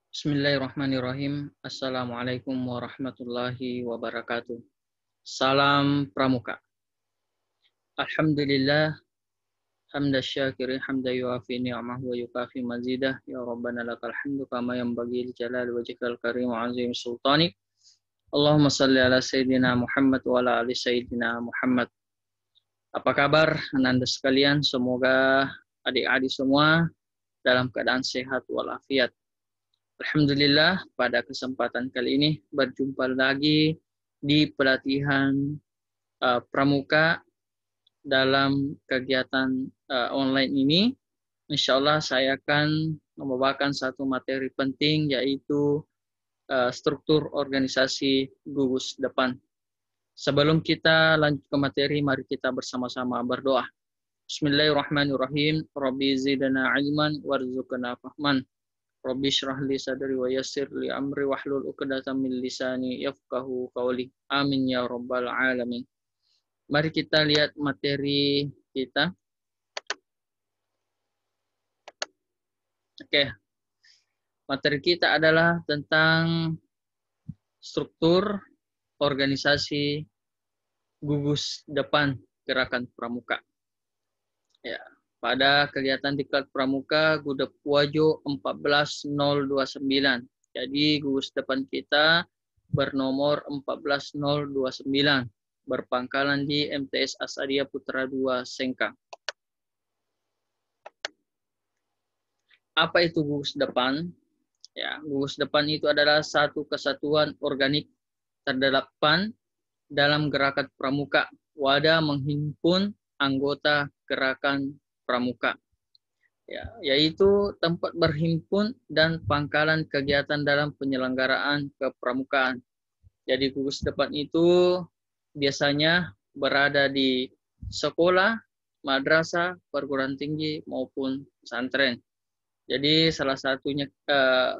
Bismillahirrahmanirrahim. Assalamualaikum warahmatullahi wabarakatuh. Salam Pramuka. Alhamdulillah, hamda syakiri hamda yuafi ni'amahu wa yukafi mazidah. Ya Rabbana lakal hamdu kama yanbaghi li jalali wajhikal karim wa azim sultanik. Allahumma salli ala Sayyidina Muhammad wa ala ali Sayyidina Muhammad. Apa kabar Anda sekalian? Semoga adik-adik semua dalam keadaan sehat walafiat. Alhamdulillah, pada kesempatan kali ini berjumpa lagi di pelatihan Pramuka dalam kegiatan online ini. Insya Allah saya akan membawakan satu materi penting, yaitu struktur organisasi gugus depan. Sebelum kita lanjut ke materi, mari kita bersama-sama berdoa. Bismillahirrahmanirrahim. Rabbi zidna ilman warzuqna fahman. Rabbi syrah li sadri wa yassir li amri wahlul 'uqdatam min lisani yafqahu qawli. Amin ya rabbal alamin. Mari kita lihat materi kita. Oke. Materi kita adalah tentang struktur organisasi gugus depan gerakan pramuka. Ya. Pada kegiatan diklat pramuka Gudep Wajo 14029. Jadi gugus depan kita bernomor 14029, berpangkalan di MTS Asadia Putra 2 Sengkang. Apa itu gugus depan? Ya, gugus depan itu adalah satu kesatuan organik terdepan dalam gerakan pramuka, wadah menghimpun anggota gerakan pramuka, ya, yaitu tempat berhimpun dan pangkalan kegiatan dalam penyelenggaraan kepramukaan. Jadi gugus depan itu biasanya berada di sekolah, madrasah, perguruan tinggi maupun pesantren. Jadi salah satunya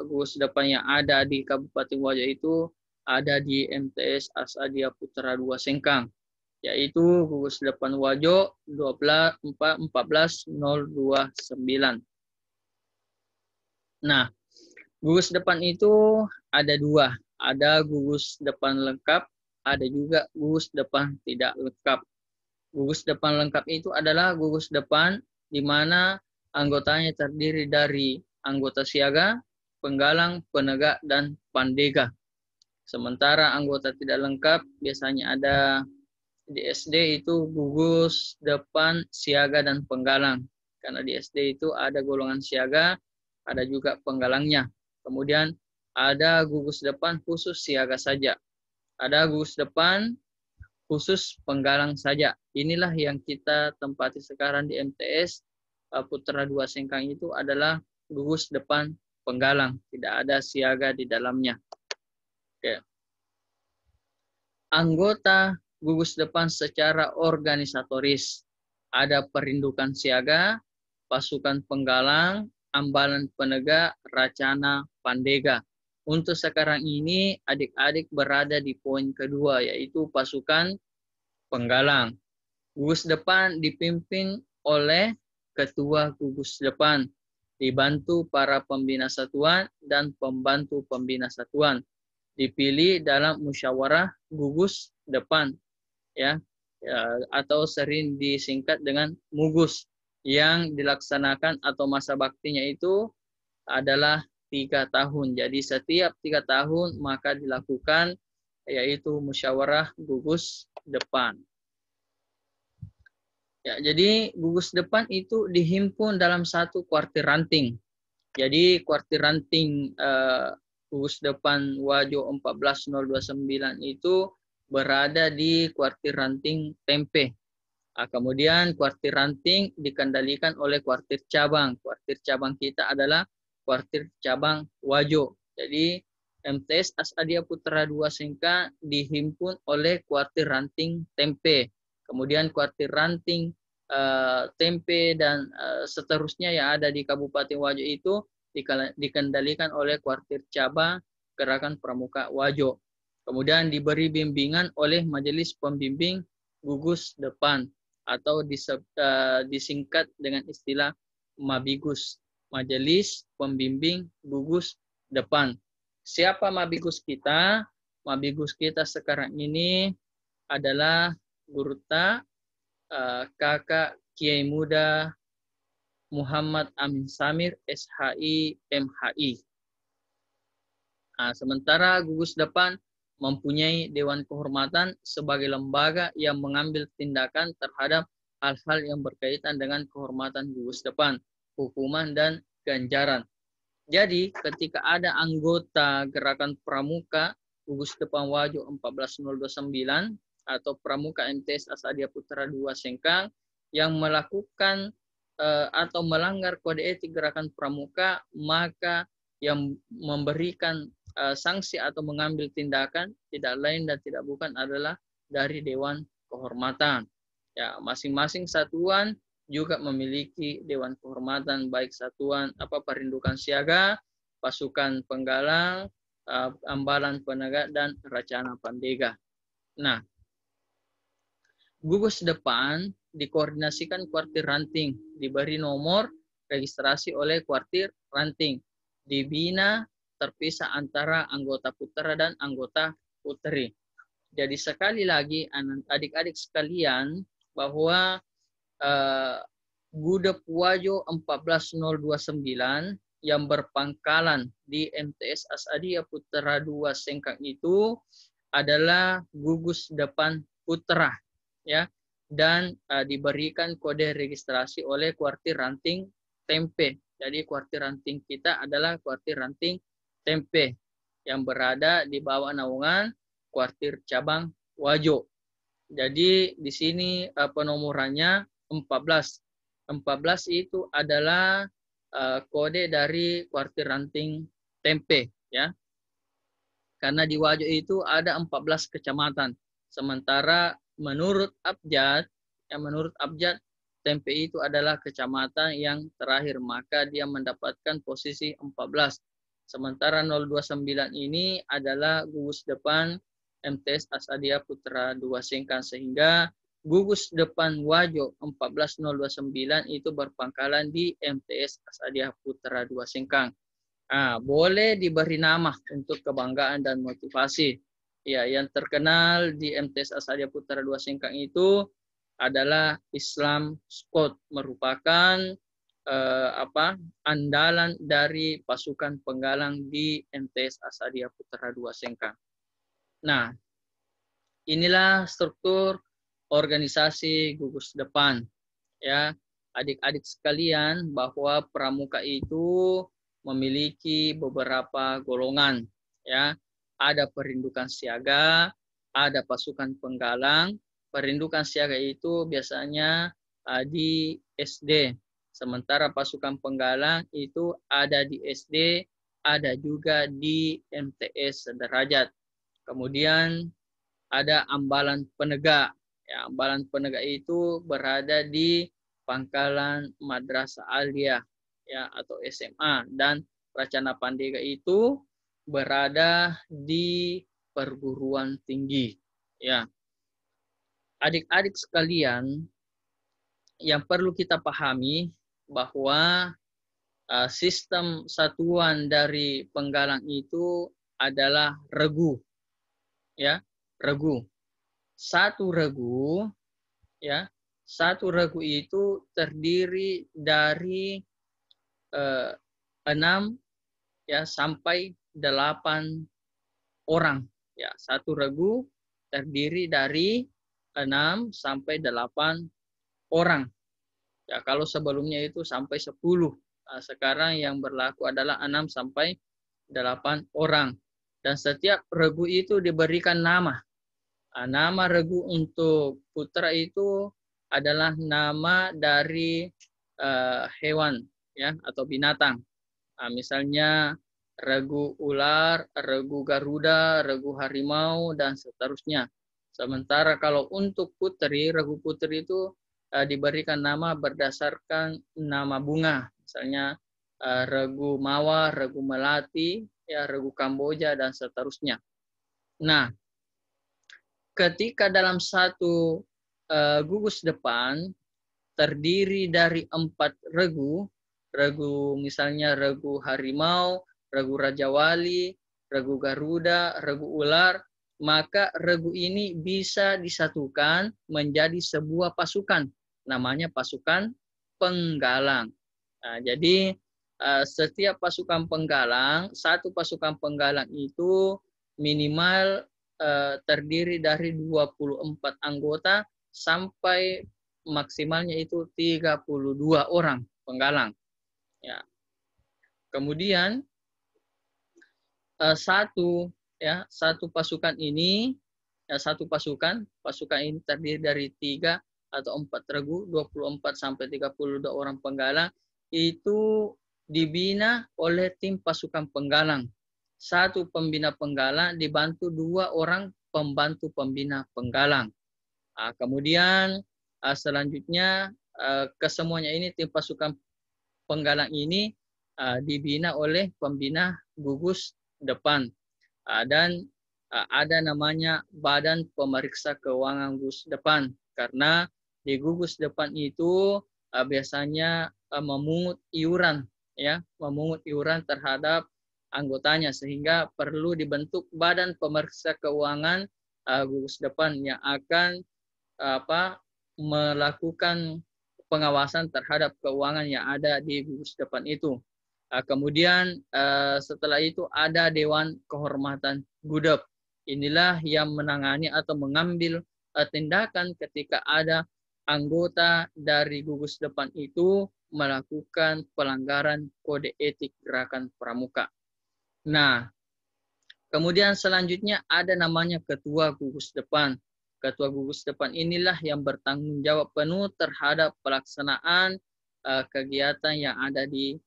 gugus depan yang ada di Kabupaten Wajo itu ada di MTS Asadia Putra 2 Sengkang, yaitu gugus depan Wajo 14029. Nah, gugus depan itu ada dua. Ada gugus depan lengkap, ada juga gugus depan tidak lengkap. Gugus depan lengkap itu adalah gugus depan di mana anggotanya terdiri dari anggota siaga, penggalang, penegak, dan pandega. Sementara anggota tidak lengkap biasanya ada di SD itu gugus depan siaga dan penggalang. Karena di SD itu ada golongan siaga, ada juga penggalangnya. Kemudian ada gugus depan khusus siaga saja. Ada gugus depan khusus penggalang saja. Inilah yang kita tempati sekarang di MTS Putra 2 Sengkang itu adalah gugus depan penggalang. Tidak ada siaga di dalamnya. Oke. Anggota gugus depan secara organisatoris. Ada perindukan siaga, pasukan penggalang, ambalan penegak, racana, pandega. Untuk sekarang ini adik-adik berada di poin kedua, yaitu pasukan penggalang. Gugus depan dipimpin oleh ketua gugus depan, dibantu para pembina satuan dan pembantu pembina satuan. Dipilih dalam musyawarah gugus depan, ya, atau sering disingkat dengan mugus, yang dilaksanakan atau masa baktinya itu adalah 3 tahun. Jadi setiap 3 tahun maka dilakukan yaitu musyawarah gugus depan. Ya, jadi gugus depan itu dihimpun dalam satu kuartir ranting. Jadi kuartir ranting gugus depan Wajo 14029 itu berada di kuartir ranting Tempe. Kemudian kuartir ranting dikendalikan oleh kuartir cabang. Kuartir cabang kita adalah kuartir cabang Wajo. Jadi MTS Asadia Putra 2 Sengkang dihimpun oleh kuartir ranting Tempe. Kemudian kuartir ranting Tempe dan seterusnya yang ada di Kabupaten Wajo itu dikendalikan oleh kuartir cabang gerakan pramuka Wajo. Kemudian diberi bimbingan oleh majelis pembimbing gugus depan atau disingkat dengan istilah Mabigus, Majelis Pembimbing Gugus depan. Siapa mabigus kita? Mabigus kita sekarang ini adalah Gurta, Kakak Kiai Muda Muhammad Amin Samir, SHI, MHI. Nah, sementara gugus depan mempunyai Dewan Kehormatan sebagai lembaga yang mengambil tindakan terhadap hal-hal yang berkaitan dengan kehormatan gugus depan, hukuman, dan ganjaran. Jadi, ketika ada anggota gerakan pramuka gugus depan Wajo 14029 atau pramuka MTS Asadia Putra II Sengkang yang melakukan atau melanggar kode etik gerakan pramuka, maka yang memberikan sanksi atau mengambil tindakan tidak lain dan tidak bukan adalah dari Dewan Kehormatan. Ya, masing-masing satuan juga memiliki Dewan Kehormatan, baik satuan Perindukan Siaga, Pasukan Penggalang, Ambalan Penegak, dan Racana Pandega. Nah, gugus depan dikoordinasikan kuartir ranting, diberi nomor registrasi oleh kuartir ranting, dibina terpisah antara anggota putra dan anggota putri. Jadi sekali lagi adik-adik sekalian bahwa Gudep Wajo 14029 yang berpangkalan di MTS Asadia Putra II Sengkang itu adalah gugus depan putra, ya, dan diberikan kode registrasi oleh kuartir ranting Tempe. Jadi kuartir ranting kita adalah kuartir ranting Tempe yang berada di bawah naungan kuartir cabang Wajo. Jadi di sini penomorannya 14. 14 itu adalah kode dari kuartir ranting Tempe, ya. Karena di Wajo itu ada 14 kecamatan. Sementara menurut Abjad, Tempe itu adalah kecamatan yang terakhir, maka dia mendapatkan posisi 14. Sementara 029 ini adalah gugus depan MTS Asadia Putra II Sengkang, sehingga gugus depan Wajo 14029 itu berpangkalan di MTS Asadia Putra II Sengkang. Boleh diberi nama untuk kebanggaan dan motivasi. Ya, yang terkenal di MTS Asadia Putra II Sengkang itu adalah Islam Squad, merupakan andalan dari pasukan penggalang di MTS Asadia Putra II Sengkang. Nah, inilah struktur organisasi gugus depan, ya, adik-adik sekalian, bahwa pramuka itu memiliki beberapa golongan, ya. Ada perindukan siaga, ada pasukan penggalang. Perindukan siaga itu biasanya di SD, sementara pasukan penggalang itu ada di SD, ada juga di MTS sederajat. Kemudian ada ambalan penegak. Ya, ambalan penegak itu berada di pangkalan Madrasah Aliyah, ya, atau SMA, dan Racana Pandega itu berada di perguruan tinggi. Ya, adik-adik sekalian, yang perlu kita pahami bahwa sistem satuan dari penggalang itu adalah regu, ya, regu. Satu regu, ya, satu regu itu terdiri dari 6 ya sampai 8 orang. Ya, satu regu terdiri dari 6 sampai 8 orang. Ya, kalau sebelumnya itu sampai 10. Nah, sekarang yang berlaku adalah 6 sampai 8 orang. Dan setiap regu itu diberikan nama. Nama regu untuk putra itu adalah nama dari hewan, ya, atau binatang. Misalnya regu ular, regu garuda, regu harimau, dan seterusnya. Sementara kalau untuk putri, regu putri itu diberikan nama berdasarkan nama bunga. Misalnya regu mawar, regu melati, ya, regu kamboja, dan seterusnya. Nah, ketika dalam satu gugus depan terdiri dari 4 regu, misalnya regu harimau, regu Raja Wali, regu Garuda, regu Ular, maka regu ini bisa disatukan menjadi sebuah pasukan, namanya pasukan penggalang. Nah, jadi setiap pasukan penggalang, satu pasukan penggalang itu minimal terdiri dari 24 anggota sampai maksimalnya itu 32 orang penggalang. Ya. Kemudian satu pasukan ini, pasukan ini terdiri dari 3 atau 4 regu, 24 sampai 32 orang penggalang, itu dibina oleh tim pasukan penggalang. Satu pembina penggalang dibantu 2 orang pembantu pembina penggalang. Kemudian selanjutnya kesemuanya ini tim pasukan penggalang ini dibina oleh pembina gugus depan dan ada namanya Badan Pemeriksa Keuangan Gugus Depan, karena di gugus depan itu biasanya memungut iuran, ya, memungut iuran terhadap anggotanya, sehingga perlu dibentuk Badan Pemeriksa Keuangan gugus depan yang akan melakukan pengawasan terhadap keuangan yang ada di gugus depan itu. Kemudian setelah itu ada Dewan Kehormatan Gudep. Inilah yang menangani atau mengambil tindakan ketika ada anggota dari gugus depan itu melakukan pelanggaran kode etik gerakan pramuka. Nah, kemudian selanjutnya ada namanya Ketua Gugus Depan. Ketua Gugus Depan inilah yang bertanggung jawab penuh terhadap pelaksanaan kegiatan yang ada di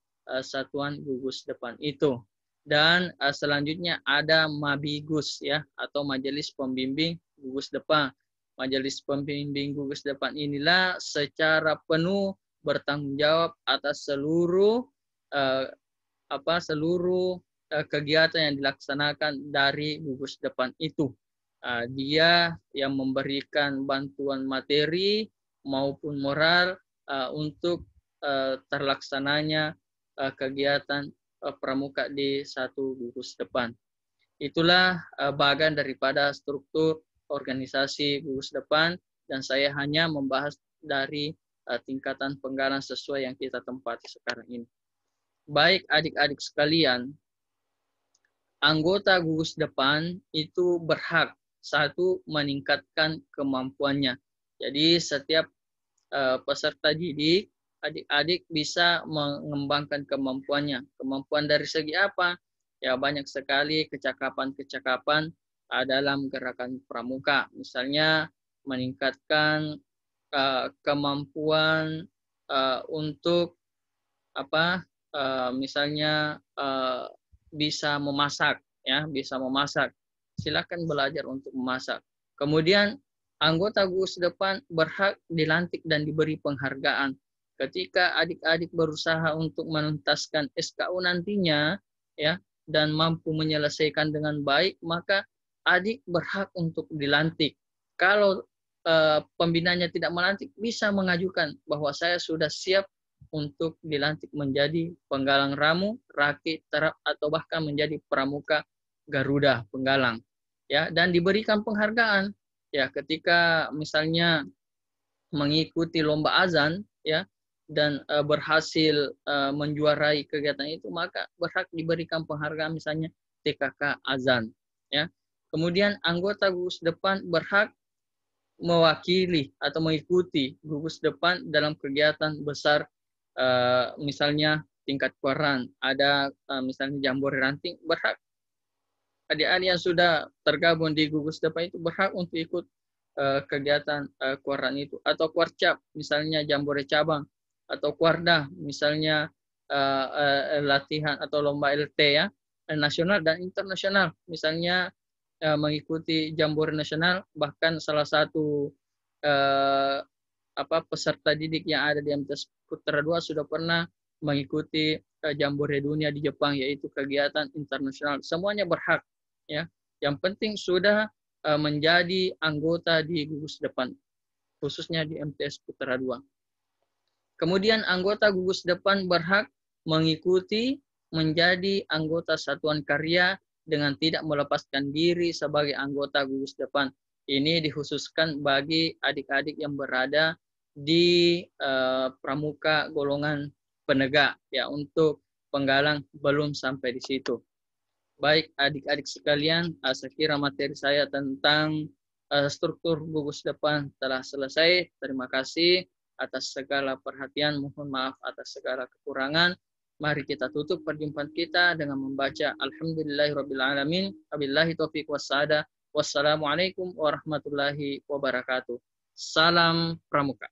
satuan gugus depan itu. Dan selanjutnya ada Mabigus, ya, atau Majelis Pembimbing Gugus Depan. Majelis Pembimbing Gugus Depan inilah secara penuh bertanggung jawab atas seluruh kegiatan yang dilaksanakan dari gugus depan itu. Dia yang memberikan bantuan materi maupun moral untuk terlaksananya kegiatan pramuka di satu gugus depan. Itulah bagian daripada struktur organisasi gugus depan, dan saya hanya membahas dari tingkatan penggalang sesuai yang kita tempati sekarang ini. Baik adik-adik sekalian, anggota gugus depan itu berhak satu meningkatkan kemampuannya. Jadi setiap peserta didik, adik-adik bisa mengembangkan kemampuannya. Kemampuan dari segi apa? Ya, banyak sekali kecakapan-kecakapan dalam gerakan pramuka. Misalnya meningkatkan kemampuan untuk misalnya bisa memasak, ya, bisa memasak. Silakan belajar untuk memasak. Kemudian anggota gugus depan berhak dilantik dan diberi penghargaan. Ketika adik-adik berusaha untuk menuntaskan SKU nantinya, ya, dan mampu menyelesaikan dengan baik, maka adik berhak untuk dilantik. Kalau pembinanya tidak melantik, bisa mengajukan bahwa saya sudah siap untuk dilantik menjadi penggalang ramu, rakit, terap, atau bahkan menjadi pramuka Garuda penggalang. Ya, dan diberikan penghargaan, ya, ketika misalnya mengikuti lomba azan, ya, dan berhasil menjuarai kegiatan itu, maka berhak diberikan penghargaan, misalnya TKK azan, ya. Kemudian anggota gugus depan berhak mewakili atau mengikuti gugus depan dalam kegiatan besar, misalnya tingkat Quran, ada misalnya Jambore Ranting, berhak adik-adik yang sudah tergabung di gugus depan itu berhak untuk ikut kegiatan Quran itu, atau Quarcap, misalnya Jambore cabang, atau Quarda, misalnya latihan atau lomba LT, ya, nasional dan internasional, misalnya mengikuti Jambore nasional. Bahkan salah satu peserta didik yang ada di MTS Putra 2 sudah pernah mengikuti Jambore dunia di Jepang, yaitu kegiatan internasional. Semuanya berhak, ya. Yang penting sudah menjadi anggota di gugus depan, khususnya di MTS Putra 2. Kemudian anggota gugus depan berhak mengikuti menjadi anggota satuan karya dengan tidak melepaskan diri sebagai anggota gugus depan. Ini dikhususkan bagi adik-adik yang berada di pramuka golongan penegak, ya. Untuk penggalang belum sampai di situ. Baik adik-adik sekalian, saya kira materi saya tentang struktur gugus depan telah selesai. Terima kasih atas segala perhatian. Mohon maaf atas segala kekurangan. Mari kita tutup perjumpaan kita dengan membaca Alhamdulillahirrabbilalamin. Wabillahi taufiq wassadah. Wassalamualaikum warahmatullahi wabarakatuh. Salam Pramuka.